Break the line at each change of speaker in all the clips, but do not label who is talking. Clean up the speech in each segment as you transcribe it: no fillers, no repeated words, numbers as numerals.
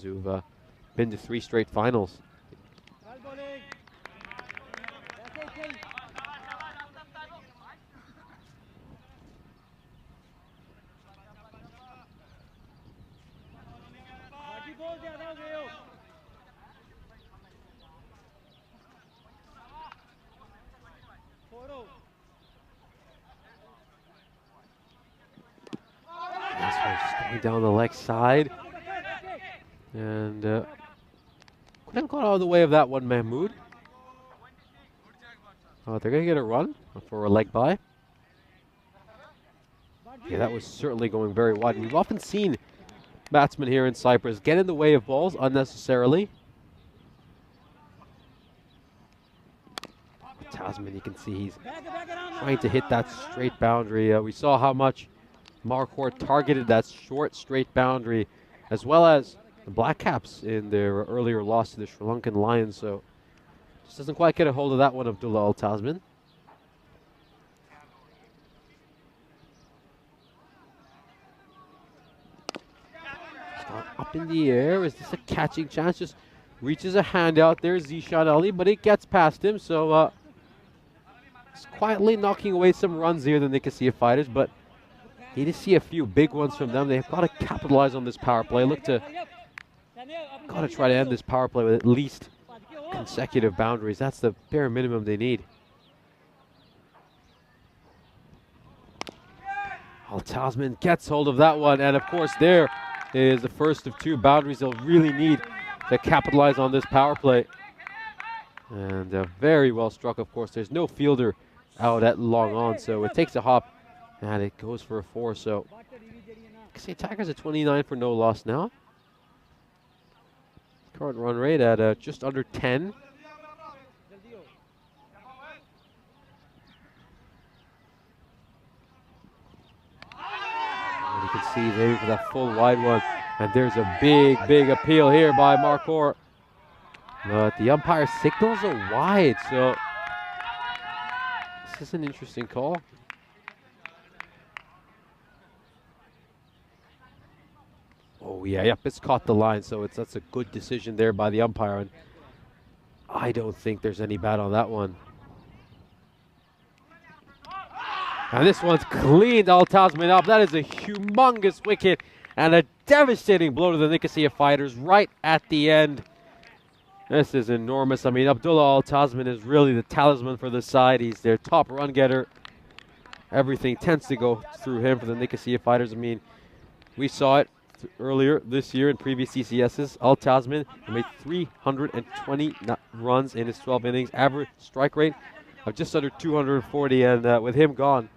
Lions, who've been to 3 straight finals. This one's going down the leg side. And couldn't got out of the way of that one, Mahmoud. They're going to get a run for a leg by. Yeah, that was certainly going very wide. And we've often seen batsmen here in Cyprus get in the way of balls unnecessarily. Tasman, you can see he's trying to hit that straight boundary. We saw how much Marquardt targeted that short straight boundary, as well as the Black Caps in their earlier loss to the Sri Lankan Lions. So just doesn't quite get a hold of that one, Abdullah Al Tasman. Up in the air. Is this a catching chance? Just reaches a hand out there, Zishan Ali, but it gets past him. So he's quietly knocking away some runs here, the Nicosia Fighters, but need to see a few big ones from them. They've got to capitalize on this power play. Got to try to end this power play with at least consecutive boundaries. That's the bare minimum they need. Al Tasman gets hold of that one, and of course there is the first of 2 boundaries they'll really need to capitalize on this power play. And very well struck, of course. There's no fielder out at long on, so it takes a hop, and it goes for a 4. So Nicosia Tigers at 29 for no loss now. Current run rate at just under 10. And you can see maybe for that full wide one. And there's a big appeal here by Marquardt. But the umpire signals a wide, so this is an interesting call. Oh yeah, yep, it's caught the line, so that's a good decision there by the umpire, and I don't think there's any bat on that one. And this one's cleaned Al Tasman up. That is a humongous wicket and a devastating blow to the Nicosia Fighters right at the end. This is enormous. I mean, Abdullah Al Tasman is really the talisman for the side. He's their top run getter. Everything tends to go through him for the Nicosia Fighters. I mean, we saw it earlier this year in previous CCSs. Al Tasman made 320 runs in his 12 innings, average strike rate of just under 240, and with him gone,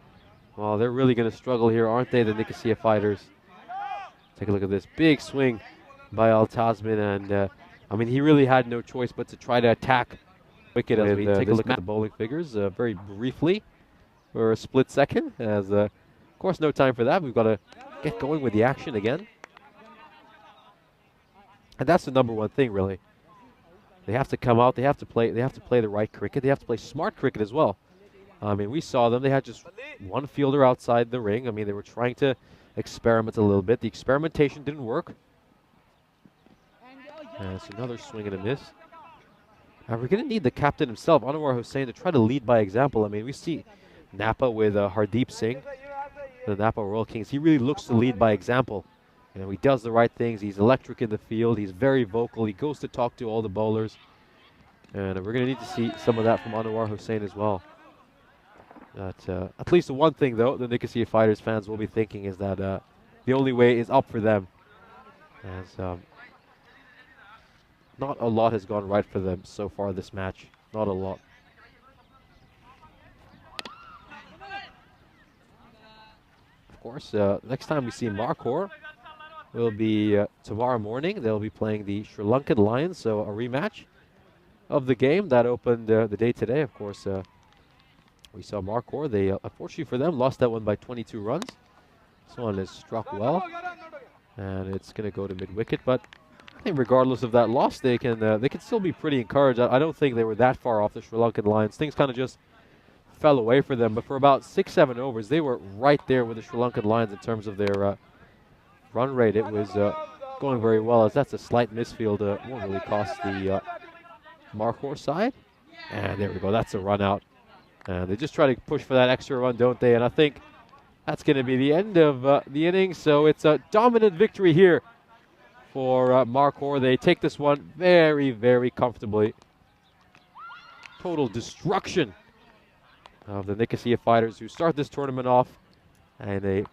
well, they're really going to struggle here, aren't they, the Nicosia Fighters? Take a look at this big swing by Al Tasman, and I mean, he really had no choice but to try to attack wicket. As we take a look at the bowling figures very briefly for a split second, as of course no time for that. We've got to get going with the action again. And that's the number one thing, really. They have to come out. They have to play the right cricket. They have to play smart cricket as well. I mean, we saw them. They had just one fielder outside the ring. I mean, they were trying to experiment a little bit. The experimentation didn't work. And it's another swing and a miss. And we're going to need the captain himself, Anwar Hussain, to try to lead by example. I mean, we see Napa with Hardeep Singh, the Napa Royal Kings. He really looks to lead by example. You know, he does the right things. He's electric in the field. He's very vocal. He goes to talk to all the bowlers. And we're going to need to see some of that from Anwar Hussain as well. At least the one thing, though, the Nicosia Fighters fans will be thinking is that the only way is up for them. As not a lot has gone right for them so far this match. Not a lot. Of course, next time we see Marquardt will be tomorrow morning. They'll be playing the Sri Lankan Lions, so a rematch of the game that opened the day today. Of course, we saw Marquardt. They, unfortunately for them, lost that one by 22 runs. This one is struck well, and it's going to go to mid-wicket. But I think regardless of that loss, they can still be pretty encouraged. I don't think they were that far off the Sri Lankan Lions. Things kind of just fell away for them. But for about 6-7 overs, they were right there with the Sri Lankan Lions in terms of their run rate. It was going very well, as that's a slight misfield. Won't really cost the Markhor side. And there we go. That's a run out. And they just try to push for that extra run, don't they? And I think that's going to be the end of the inning. So it's a dominant victory here for Markhor. They take this one very, very comfortably. Total destruction of the Nicosia Fighters, who start this tournament off in a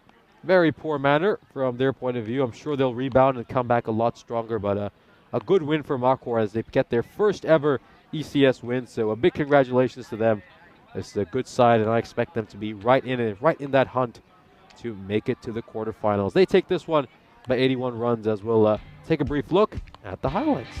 very poor manner from their point of view. I'm sure they'll rebound and come back a lot stronger, but a good win for Markhor as they get their first ever ECS win. So a big congratulations to them. This is a good side, and I expect them to be right in that hunt to make it to the quarterfinals. They take this one by 81 runs, as we'll take a brief look at the highlights.